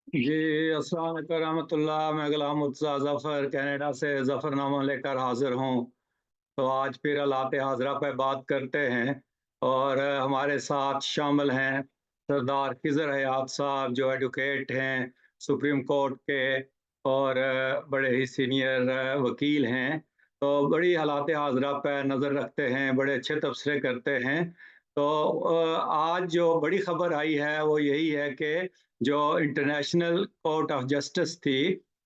जी, अस्सलाम वालेकुम रहमतुल्लाह। मैं गुलाम मुर्तज़ा ज़फ़र कनाडा से ज़फ़रनामा लेकर हाज़िर हूँ। तो आज फिर हालात हाज़िरा पे बात करते हैं और हमारे साथ शामिल हैं सरदार खिज़र हयात साहब, जो एडवोकेट हैं सुप्रीम कोर्ट के और बड़े ही सीनियर वकील हैं। तो बड़ी हालात हाज़िरा पे नज़र रखते हैं, बड़े अच्छे तबसरे करते हैं। तो आज जो बड़ी खबर आई है वो यही है कि जो इंटरनेशनल कोर्ट ऑफ जस्टिस थी,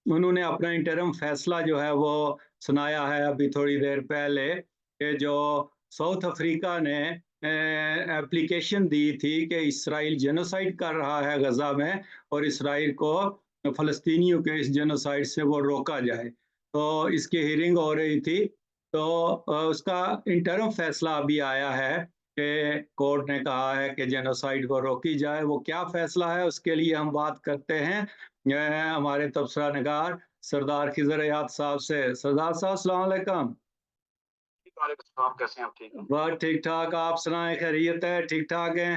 उन्होंने अपना इंटरिम फैसला जो है वो सुनाया है अभी थोड़ी देर पहले, कि जो साउथ अफ्रीका ने एप्लीकेशन दी थी कि इसराइल जेनोसाइड कर रहा है गजा में और इसराइल को फ़लस्तीनियों के इस जेनोसाइड से वो रोका जाए। तो इसकी हियरिंग हो रही थी, तो उसका इंटरिम फैसला अभी आया है कि कोर्ट ने कहा है कि जेनोसाइड को रोकी जाए। वो क्या फैसला है उसके लिए हम बात करते हैं हमारे तबसरा निगार सरदार खिज़र हयात साहब से। सरदार साहब अस्सलाम वालेकुम। वालेकुम सलाम, कैसे हैं आप? ठीक हैं? बस ठीक-ठाक, आप सुनाएँ खैरियत है, ठीक-ठाक हैं?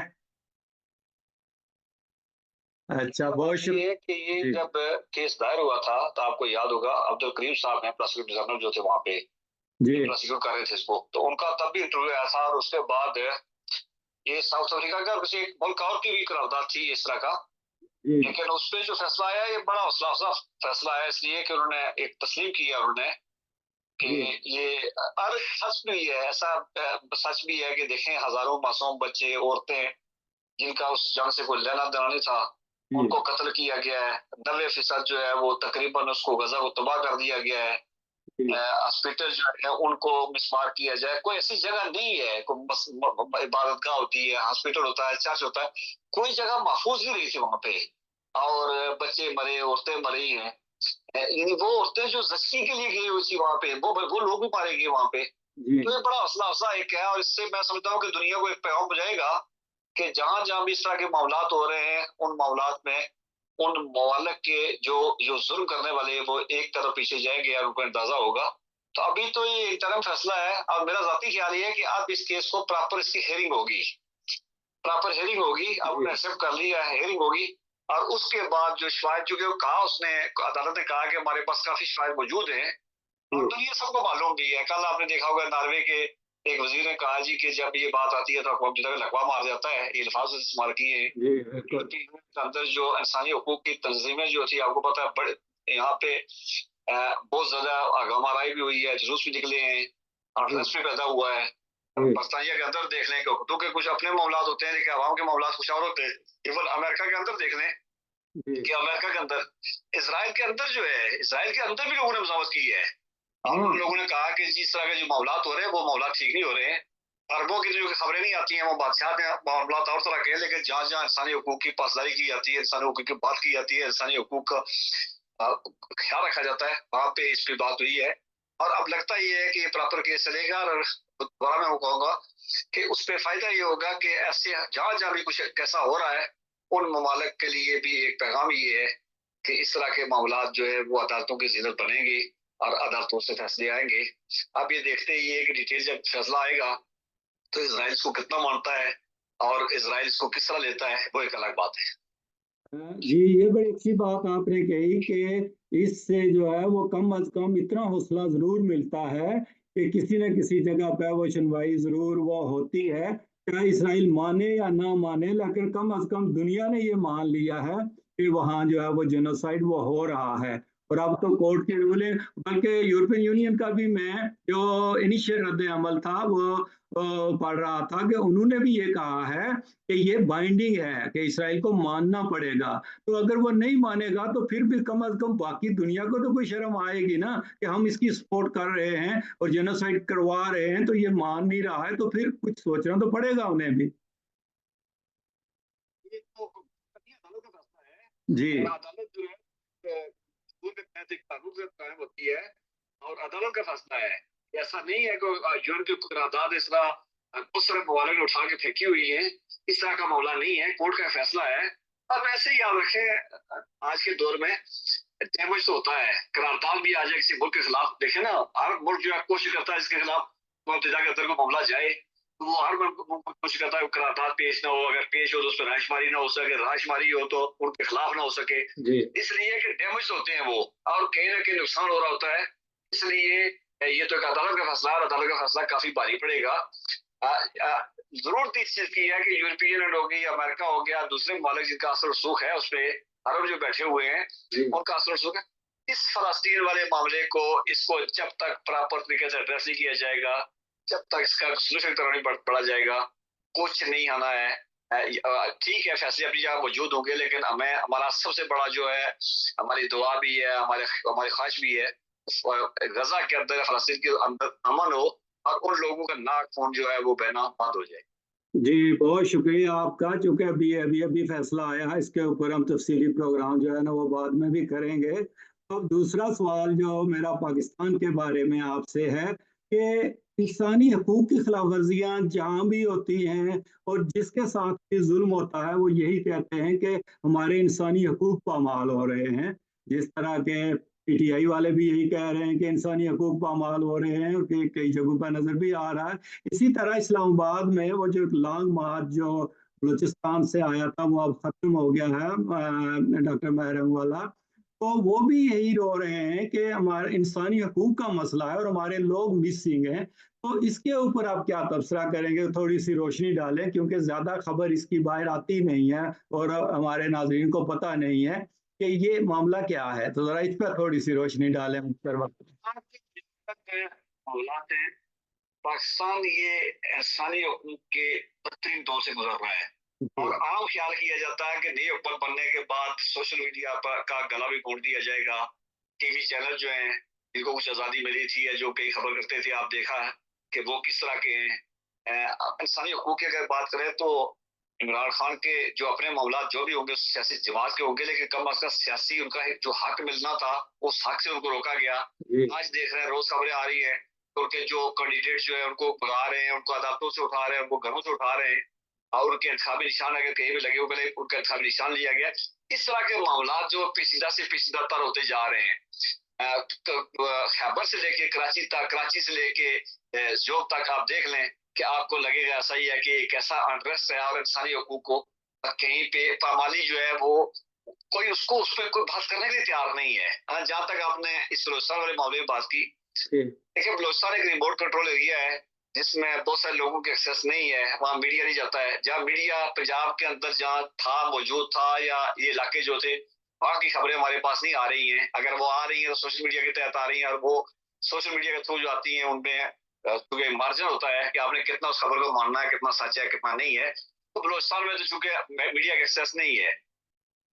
अच्छा, देखिए, बहुत बात शुक ये है कि ये जी, जब केस दायर हुआ था, तो आपको याद होगा अब्दुल करीम साहब हैं प्रोसिक्यूटर जनरल जो थे वहाँ पे, जी, जो प्रोसिक्यूट कर रहे थे इसको, तो उनका तब भी इंटरव्यू आया था और उसके बाद ये साउथ अफ्रीका का और किसी एक मुल्क और की भी करारदाद थी इस तरह का। जी, लेकिन उस पे जो फैसला आया, ये बड़ा हौसला अफ़ज़ा फैसला है, इसलिए कि उन्होंने एक तस्लीम किया उन्होंने कि जी, ये और सच भी है, ऐसा सच भी है कि देखें हज़ारों मासूम बच्चे, औरतें जिनका उस जंग से कोई लेना-देना नहीं था, जी, उनको कत्ल किया गया है। 90% जो है वो तकरीबन उसको गज़ा को तबाह कर दिया गया है। जी, हॉस्पिटल जो है उनको मिसमार किया जाए। कोई ऐसी जगह नहीं है, कोई बस इबादतगाह होती है, हॉस्पिटल होता है, चर्च होता है, कोई जगह महफूज़ नहीं रही थी वहाँ पे और बच्चे मरे, औरतें मरी हैं। यानी वो औरतें जो ज़च्ची के लिए गई हुई थी वहाँ पे, वो लोग भी मारे गए वहाँ पे। जी, तो ये बड़ा हौसला अफ़ज़ा एक है और इससे मैं समझता हूँ कि दुनिया को एक पैगाम हो जाएगा कि जहाँ-जहाँ भी इस तरह के मामलात हो रहे हैं, उन मामलात में उन ममालिक के जो जुर्म करने वाले हैं, वो एक तरफ पीछे जाएँगे और उनको अंदाज़ा होगा। तो अभी तो ये इंटरिम फैसला है और मेरा ज़ाती ख़्याल ये है कि अब इस केस को प्रॉपर इसकी हियरिंग होगी। प्रॉपर हियरिंग होगी, अब जी, उन्होंने एक्सेप्ट कर लिया है, हियरिंग होगी और उसके बाद जो शवाहिद, चूँकि वो कहा उसने, अदालत ने कहा कि हमारे पास काफ़ी शवाहिद मौजूद हैं और जी, दुनिया सबको मालूम भी है। कल आपने देखा होगा नॉर्वे के एक वज़ीर ने कहा जी कि जब ये बात आती है तो अक़वाम मुत्तहिदा का लकवा मार जाता है। ये अल्फ़ाज़ इस्तेमाल किए हैं। जी, बिल्कुल। यूरोपीय यूनियन के अंदर जो इंसानी हकूक की तंज़ीमें जो थी, आपको पता है बड़े यहाँ पे बहुत ज़्यादा हंगामा-आराई भी हुई है, जुलूस भी निकले हैं, जी, अनरेस्ट भी पैदा हुआ है। जी, बरतानिया के अंदर देख लें, तो के कुछ अपने मामलात होते हैं, लेकिन अवाम के मामलात कुछ और होते हैं। इवन अमेरिका के अंदर देख लें जी, कि अमेरिका के अंदर, इज़राइल के अंदर जो है, इज़राइल के अंदर भी लोगों ने मज़ामत की है और हाँ, उन लोगों ने कहा कि जिस तरह के जो मामलात हो रहे हैं, वो मामलात ठीक नहीं हो रहे हैं। अरबों की जो खबरें नहीं आती हैं, वो बादशाह के मामलात और तरह के हैं, लेकिन जहाँ-जहाँ इंसानी हकूक की पासदारी की जाती है, इंसानी हकूक की बात की जाती है, इंसानी हकूक का ख्याल रखा जाता है, वहाँ पे इस पे बात हुई है और अब लगता ये है कि ये प्रॉपर केस चलेगा और दोबारा मैं वो कहूँगा कि उस पे फ़ायदा ये होगा कि ऐसे जहाँ-जहाँ भी कुछ कैसा हो रहा है, उन ममालिक के लिए भी एक पैगाम ये है कि इस तरह के मामलात जो है वो अदालतों की ज़िन्नत बनेंगे और अदालतों से फैसले आएँगे। अब ये देखते ही है कि डिटेल जब फैसला आएगा, तो इज़राइल इसको कितना मानता है और इज़राइल इसको किस तरह लेता है, वो एक अलग बात है। जी, ये बड़ी अच्छी बात आपने कही कि इससे जो है वो कम अज़ कम इतना हौसला ज़रूर मिलता है कि किसी न किसी जगह पे वो सुनवाई ज़रूर वो होती है। चाहे इसराइल माने या ना माने, लेकिन कम अज़ कम दुनिया ने ये मान लिया है कि वहाँ जो है वो जेनोसाइड वो हो रहा है। और अब तो कोर्ट की रूलिंग, बल्कि यूरोपियन यूनियन का भी मैं जो इनिशियल रद्द-ए-अमल था वो पढ़ रहा था कि उन्होंने भी ये कहा है कि ये बाइंडिंग है कि इसराइल को मानना पड़ेगा। तो अगर वो नहीं मानेगा तो फिर भी कम से कम बाकी दुनिया को तो कोई शर्म आएगी ना कि हम इसकी सपोर्ट कर रहे हैं और जेनोसाइड करवा रहे हैं, तो ये मान नहीं रहा है, तो फिर कुछ सोचना तो पड़ेगा उन्हें भी। ये तो अदालत का फैसला है जी, और अदालत जो है कानून के तहत एक कानून से कायम होती है और अदालत का फैसला है। ऐसा नहीं है कि यूएन की करारदाद इस तरह उस तरह मवालिक ने उठा के फेंकी हुई है, इस तरह का मामला नहीं है, कोर्ट का फैसला है। और वैसे ही याद रखें आज के दौर में डैमेज तो होता है, करारदाद भी आ जाए किसी मुल्क के खिलाफ, देखे ना हर मुल्क जो है कोशिश करता है इसके खिलाफ मुल्तजा के अंदर को मामला जाए, वो हर कुछ करता है, करारदाद पेश ना हो, अगर पेश हो तो उस पर राशमारी ना हो सके, राशमारी हो तो उनके खिलाफ ना हो सके, इसलिए कि डैमेज होते हैं वो, और कहीं ना कहीं नुकसान हो रहा होता है। इसलिए ये तो एक अदालत का फैसला है, अदालत का फैसला काफी भारी पड़ेगा। जरूरत इस चीज की है कि यूरोपियन यूनियन हो गई, अमेरिका हो गया, दूसरे मुमालिक जिनका असर रसूख है उस पर, अरब जो बैठे हुए हैं उनका असर रसूख है, इस फलस्तीन वाले मामले को, इसको जब तक प्रॉपर तरीके से एड्रेस नहीं किया जाएगा, जब तक इसका सोल्यूशन तरह नहीं बढ़ा जाएगा, कुछ नहीं आना है। ठीक है, फैसले अपनी जगह मौजूद होंगे, लेकिन हमें, हमारा सबसे बड़ा जो है, हमारी दुआ भी है, हमारी ख्वाहिश भी है, गजा के अंदर, फलस्तीन के अंदर अमन हो, और उन लोगों का नाक खून जो है वो बहना बंद हो जाए। जी, बहुत शुक्रिया आपका। चूँकि अभी फैसला आया है, इसके ऊपर हम तफ़सीली प्रोग्राम जो है ना वो बाद में भी करेंगे। तो दूसरा सवाल जो मेरा पाकिस्तान के बारे में आपसे है कि इंसानी हकूक़ की खिलाफ़वर्ज़ियाँ जहाँ भी होती हैं और जिसके साथ भी ज़ुल्म होता है, वो यही कहते हैं कि हमारे इंसानी हकूक़ पामाल हो रहे हैं। जिस तरह के पीटीआई वाले भी यही कह रहे हैं कि इंसानी हकूक़ पामाल हो रहे हैं, और कई जगहों पर नज़र भी आ रहा है। इसी तरह इस्लामाबाद में वो जो लॉन्ग मार्च जो बलूचिस्तान से आया था वो अब खत्म हो गया है, डॉक्टर महरम वाला। तो वो भी यही रो रहे हैं कि हमारे इंसानी हकूक का मसला है और हमारे लोग मिसिंग हैं। तो इसके ऊपर आप क्या तबसरा करेंगे? थोड़ी सी रोशनी डालें, क्योंकि ज्यादा खबर इसकी बाहर आती नहीं है और हमारे नाजरीन को पता नहीं है कि ये मामला क्या है। तो जरा इस पर थोड़ी सी रोशनी डालें मुख्तर वक्त। हालात है, पाकिस्तान ये इंसानी हकूक के बदतरीन दौर से गुजर रहा है, और आम ख्याल किया जाता है कि नई हुकूमत बनने के बाद सोशल मीडिया पर का गला भी घोट दिया जाएगा। टीवी चैनल जो हैं, जिनको कुछ आज़ादी मिली थी या जो कई खबर करते थे, आप देखा है कि वो किस तरह के हैं। इंसानी हकूक की अगर बात करें तो इमरान खान के जो अपने मामला जो भी होंगे सियासी जमात के होंगे, लेकिन कम अज कम सियासी उनका जो हक मिलना था, उस हक से उनको रोका गया। आज देख रहे हैं, रोज खबरें आ रही है, उनके जो कैंडिडेट जो है उनको भगा रहे हैं, उनको अदालतों से उठा रहे हैं, उनको घरों से उठा रहे हैं, और उनके इंतखाबी निशान अगर कहीं भी लगे हो गए, उनका इंतखाबी निशान लिया गया। इस तरह के मामला जो पेचीदा से पेचीदा तर होते जा रहे हैं। खैबर से लेके कराची तक, कराची से लेके जोब तक आप देख लें कि आपको लगेगा ऐसा ही है कि एक ऐसा अनरेस्ट है, और इंसानी हकूक को कहीं पे पामाली जो है वो कोई उसको उस पर कोई बात करने के लिए तैयार नहीं है। जहां तक आपने इस बलूचिस्तान वाले मामले में बात की, देखिए बलूचिस्तान एक रिमोट कंट्रोल एरिया है जिसमें बहुत सारे लोगों के एक्सेस नहीं है, वहाँ मीडिया नहीं जाता है। जहाँ मीडिया पंजाब के अंदर जहाँ था, मौजूद था, या ये इलाके जो थे, वहाँ की खबरें हमारे पास नहीं आ रही हैं। अगर वो आ रही हैं तो सोशल मीडिया के तहत आ रही हैं, और वो सोशल मीडिया के थ्रू जो आती हैं उनमें चूंकि मार्जिन होता है कि आपने कितना उस खबर को मानना है, कितना सच है, कितना नहीं है। तो बलूचिस्तान में तो चूंकि मीडिया का एक्सेस नहीं है,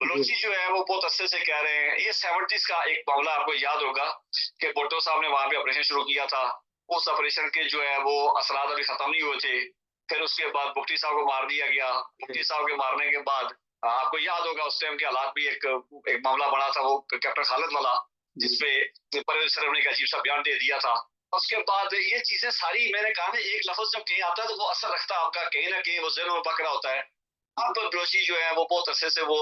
बलोची जो है वो बहुत अच्छे से कह रहे हैं। ये 70s का एक मामला आपको याद होगा कि भुट्टो साहब ने वहां पे ऑपरेशन शुरू किया था। उस ऑपरेशन के जो है वो असरात अभी खत्म नहीं हुए थे। फिर उसके बाद बुफ्टी साहब को मार दिया गया। बुफ्टी साहब के मारने के बाद आपको याद होगा उस टाइम के हालात भी, एक मामला बना था वो कैप्टन खालिद वाला, जिसपे परवेज सरफ ने एक अजीब सा बयान दे दिया था। उसके बाद ये चीजें सारी, मैंने कहा ना, एक लफ्ज जब कहीं आता है तो वो असर रखता है आपका, कहीं ना कहीं वो जहन में पकड़ा होता है। अब बलोची जो है वो बहुत अच्छे से वो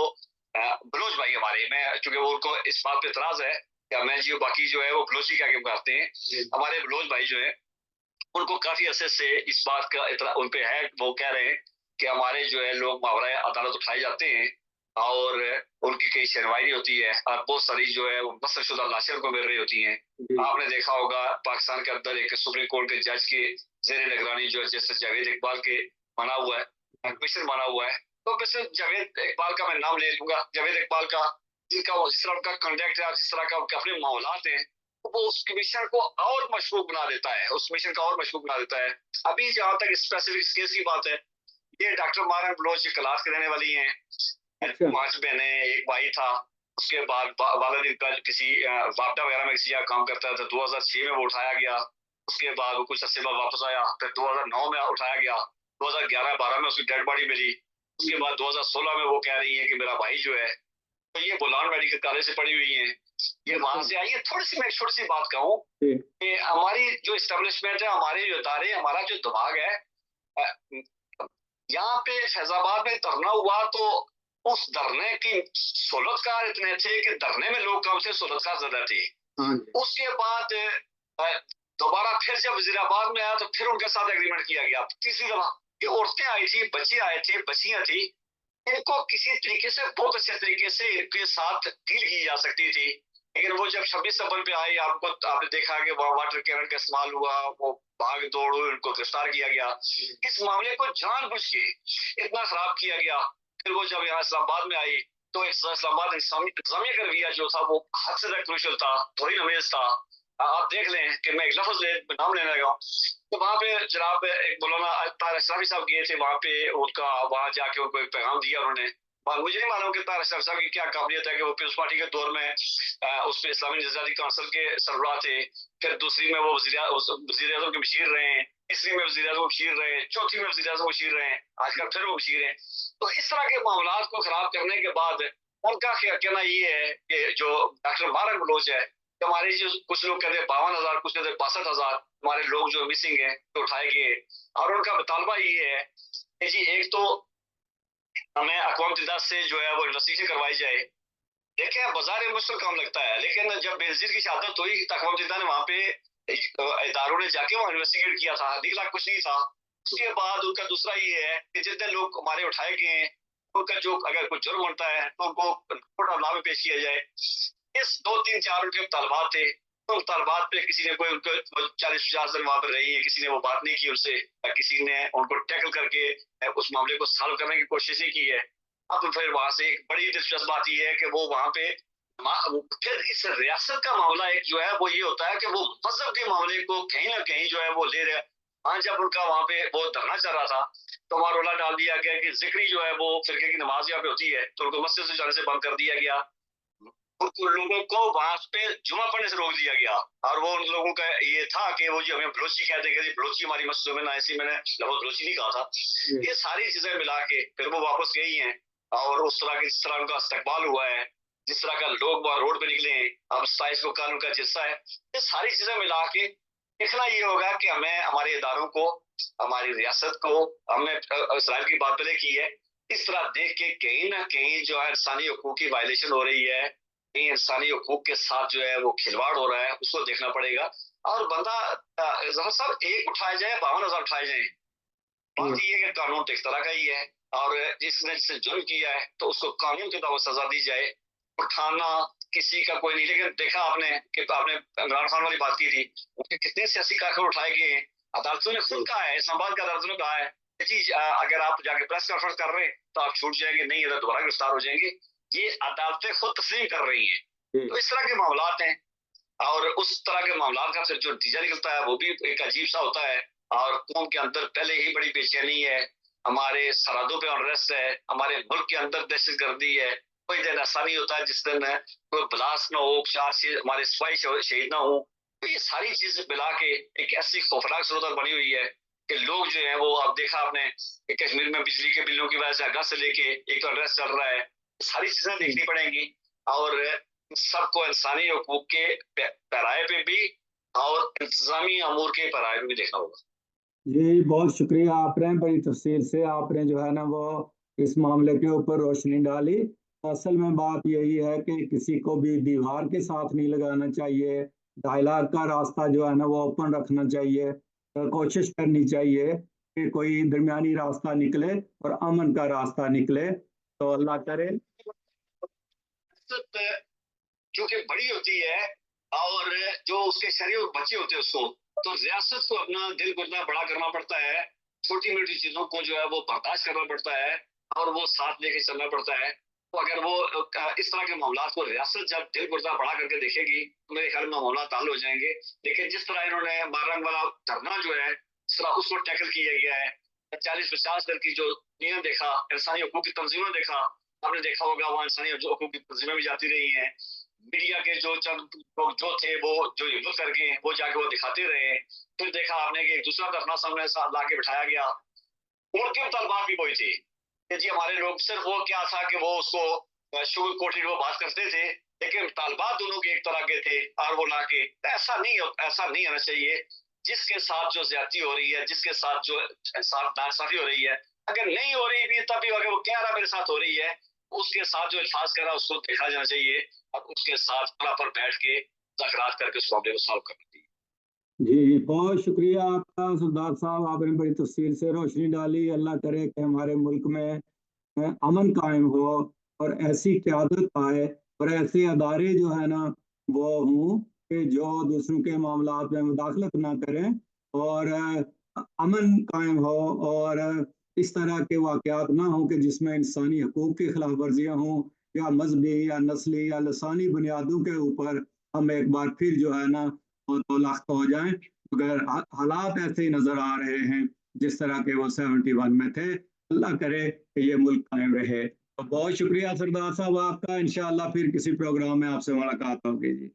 बलोच भाई हमारे, मैं चूंकि वो उनको इस बात पे इतराज है कि मैं जी बाकी जो है वो बलोची क्या क्यों करते हैं, हमारे बलोच भाई जो है उनको काफी अच्छे से इस बात का इतरा उन पे है। वो कह रहे हैं कि हमारे जो है लोग मावरा अदालत उठाए जाते हैं, और उनकी कई शरवाई होती है, और बहुत सारी जो है वो नस्लशुदा लाशें उनको मिल रही होती हैं। आपने देखा होगा पाकिस्तान के अंदर एक सुप्रीम कोर्ट के जज के जेर निगरानी जो है जस्टिस जावेद इकबाल के बना हुआ है, कमीशन बना हुआ है। तो वैसे जावेद इकबाल का मैं नाम ले लूंगा, जावेद इकबाल का, जिनका जिस तरह उनका कंडक्ट है, जिस तरह का उनके अपने मामलात हैं, वो उस कमीशन को और मशहूर बना देता है, उस मिशन का और मशहूर बना देता है। अभी जहां तक स्पेसिफिक केस की बात है, ये डॉक्टर मारन बलोच क्लास के रहने वाली हैं। 5 बहनें, एक भाई था। उसके बाद वालिद इनका किसी वापडा वगैरह में किसी काम करता था। 2006 में वो उठाया गया। उसके बाद वो कुछ अर्से बाद वापस आया, फिर 2009 में उठाया गया। 2011-12 में उसकी डेड बॉडी मिली। उसके बाद 2016 में वो कह रही है कि मेरा भाई जो है, तो ये बुलान मेडिकल कॉलेज से पढ़ी हुई है, ये वहां से आई है। थोड़ी सी मैं एक छोटी सी बात कहूँ कि हमारी जो इस्टेब्लिशमेंट है, हमारे जो इदारे, हमारा जो दिमाग है, यहाँ पे फैजाबाद में धरना हुआ तो उस धरने की सहूलतकार इतने थे कि धरने में लोग कम से सहूलतकार ज्यादा थे। उसके बाद दोबारा फिर जब वजीराबाद में आया तो फिर उनके साथ एग्रीमेंट किया गया तीसरी दफा। ये औरतें आई थी, बच्चे आए थे, बच्चियां थी, इनको किसी तरीके से बहुत अच्छे तरीके से इनके साथ डील की जा सकती थी। लेकिन वो जब 26 नवंबर पे आई, आपने देखा कि वहां वाटर कैनन का इस्तेमाल हुआ, वो भाग दौड़ हुई, उनको गिरफ्तार किया गया। इस मामले को जानबूझ के इतना खराब किया गया। फिर वो जब यहाँ इस्लामाबाद में आई तो इस्लामाबाद इंतजामिया का रवैया जो था वो हद से ज्यादा क्रूशल था, थोड़ी नमेज था। आप देख लें कि मैं एक लफ्ज नाम लेने लगा हूँ, तो वहां पे जनाब एक मौलाना तार अशरफी साहब गए थे वहां पे, उनका वहां जाके उनको एक पैगाम दिया उन्होंने। और मुझे नहीं मालूम कि तार अशरफ साहब की क्या काबिलियत है कि वो पीपल्स पार्टी के दौर में उस पर इस्लामी नज़ारी काउंसिल के सरबराह थे, फिर दूसरी में वो वजीर आजम के मशीर रहे हैं, तीसरी में वजीर आजम मशीर रहे हैं, चौथी में वजीर आजम मशीर रहे हैं, आजकल फिर वो मशीर हैं। तो इस तरह के मामला को खराब करने के बाद उनका कहना ये है कि जो डॉक्टर मारक बलोच है, हमारे जो कुछ लोग कहते हैं 52,000, कुछ कहते हैं 62,000 हमारे लोग जो मिसिंग है तो उठाए गए। और उनका मुतालबा ये है कि जी एक तो हमें अक़वाम मुत्तहिदा से जो है वो इन्वेस्टिगेशन करवाई जाए। देखें बाजार मुश्किल काम लगता है, लेकिन जब बेनजीर की शहादत हुई तो अक़वाम मुत्तहिदा ने वहां पे इदारों ने जाके वहां इन्वेस्टिगेट किया था, निकला कुछ नहीं था। उसके बाद उनका दूसरा ये है कि जितने लोग हमारे उठाए गए हैं उनका जो अगर कोई जुर्म बनता है तो उनको कोर्ट ऑफ लॉ में पेश किया जाए। इस 2 3 4 उनके मुतालबात थे। तो मुतालबात पे किसी ने कोई उनको 40 50 दिन वहां पर रही है, किसी ने वो बात नहीं की उनसे, किसी ने उनको टैकल करके उस मामले को सॉल्व करने की कोशिश ही की है। अब फिर वहां से एक बड़ी दिलचस्प बात यह है कि वो वहां पे फिर इस रियासत का मामला एक जो है वो ये होता है कि वो मजहब के मामले को कहीं ना कहीं जो है वो ले रहे। हाँ, जब उनका वहां पे वो धरना चल रहा था तो वहां रोला डाल दिया गया कि जिक्री जो है वो फिरके की नमाज यहाँ पे होती है, तो उनको मस्जिद से जाने से बंद कर दिया गया। उन लोगों को वहां पे जुमा पढ़ने से रोक दिया गया। और वो उन लोगों का ये था कि वो जो हमें बलोची कहते हैं, बलोची हमारी मस्जिद में ना, ऐसी मैंने लफ्ज बलोची नहीं कहा था। ये सारी चीजें मिला के फिर वो वापस गई हैं। और उस तरह के जिस तरह उनका इस्तकबाल हुआ है, जिस तरह का लोग वहां रोड पे निकले हैं, अब 27 को कानून का हिस्सा है, ये सारी चीजें मिला के देखना ये होगा कि हमें हमारे इदारों को, हमारी रियासत को, हमने इसराइल की बात पहले की है, इस तरह देख के कहीं ना कहीं जो है इंसानी हकूक की वायलेशन हो रही है, कहीं इंसानी हकूक के साथ जो है वो खिलवाड़ हो रहा है, उसको देखना पड़ेगा। और बंदा जहर साहब एक उठाया जाए 52,000 उठाए जाए, बात ये है कि कानून तो एक तरह का ही है, और जिसने जुर्म किया है तो उसको कानून के तहत सजा दी जाए। उठाना किसी का कोई नहीं, लेकिन देखा आपने कि आपने इमरान खान वाली बात की थी, उनके कितने सियासी कारकुन उठाए गए हैं। अदालतों ने खुद कहा है, इस्लामाबाद की अदालतों ने कहा है कि जी अगर आप जाके प्रेस कॉन्फ्रेंस कर रहे हैं तो आप छूट जाएंगे, नहीं अगर दोबारा गिरफ्तार हो जाएंगे। ये अदालतें खुद तस्लीम कर रही हैं। तो इस तरह के मामला हैं, और उस तरह के मामला का फिर जो नतीजा निकलता है वो भी एक अजीब सा होता है। और कौम के अंदर पहले ही बड़ी बेचैनी है, हमारे सरहदों पे अनरेस्ट है, हमारे मुल्क के अंदर दहशतगर्दी है। कोई दिन ऐसा नहीं होता है जिस दिन कोई ब्लास्ट ना हो, 4 हमारे सिपाही शहीद ना हो। तो ये सारी चीजें मिला के एक ऐसी खौफनाक सूरत बनी हुई है कि लोग जो है वो, अब देखा आपने कि कश्मीर में बिजली के बिलों की वजह से अगस्त से लेके एक अनरेस्ट चल रहा है। सारी चीजें देखनी पड़ेंगी, और सबको इंसानी हकूक के पैराए पे भी और इंतजामी अमूर के पैराए पे भी देखना होगा। जी, बहुत शुक्रिया आपने, बड़ी तफ़सील से आपने जो है ना वो इस मामले के ऊपर रोशनी डाली। असल में बात यही है कि किसी को भी दीवार के साथ नहीं लगाना चाहिए, डायलॉग का रास्ता जो है ना वो ओपन रखना चाहिए। कोशिश करनी चाहिए कि कोई दरमियानी रास्ता निकले और अमन का रास्ता निकले, तो अल्लाह करे। क्योंकि बड़ी होती है और जो उसके शरीर बच्चे होते हैं उसको, तो रियासत को अपना दिल गुर्दा बड़ा करना पड़ता है, छोटी मोटी चीजों को जो है वो बर्दाश्त करना पड़ता है, और वो साथ लेके चलना पड़ता है। तो अगर वो इस तरह के मामला को रियासत जब दिल गुर्दा बड़ा करके देखेगी तो मेरे ख्याल में मामला ताल हो जाएंगे। लेकिन जिस तरह इन्होंने मारंग वाला धरना जो है, इस तरह उसको टैकल किया गया है, 40 50 दल की जो नियम देखा, इंसानी हकूक की तंजीमें देखा, आपने देखा होगा वहाँ इंसानी हकूक की तंजीमें भी जाती रही हैं। मीडिया के जो चंद लोग जो थे वो जो हिम्मत करके वो जाके वो दिखाते रहे। फिर देखा आपने कि एक दूसरा धरना सामने ला के बिठाया गया, उनके मुतालबात भी वही थे कि जी हमारे लोग, सिर्फ वो क्या था कि वो उसको शुगर कोटेड वो बात करते थे, लेकिन मुतालबात दोनों के एक तरह के थे। और वो लाके ऐसा नहीं होना चाहिए। जिसके साथ जो ज्यादती हो रही है, जिसके साथ जो नाइंसाफी हो रही है, अगर नहीं हो रही भी तभी अगर वो कह रहा मेरे साथ हो रही है, उसके साथ जो अल्फाज कर रहा है उसको देखा जाना चाहिए, और उसके साथ पर बैठ के मुज़ाकरात करके उस प्रॉब्लम को सॉल्व करना चाहिए। जी, बहुत शुक्रिया आपका सरदार साहब, आपने बड़ी तफ़सील से रोशनी डाली। अल्लाह करे कि हमारे मुल्क में अमन कायम हो और ऐसी क़यादत आए और ऐसे अदारे जो है ना, वो हों कि जो दूसरों के मामलात में मुदाखलत ना करें और अमन कायम हो और इस तरह के वाक़यात ना हों कि जिसमें इंसानी हकूक़ की खिलाफ़ वर्जियाँ हों या मज़हबी या नस्ली या लसानी बुनियादों के ऊपर हम एक बार फिर जो है ना, वो तो लाख्ता हो जाएँ। मगर हालात ऐसे ही नज़र आ रहे हैं, जिस तरह के वो 71 में थे। अल्लाह करे कि ये मुल्क कायम रहे। तो बहुत शुक्रिया सरदार साहब आपका। इंशाअल्लाह फिर किसी प्रोग्राम में आपसे मुलाकात होगी जी।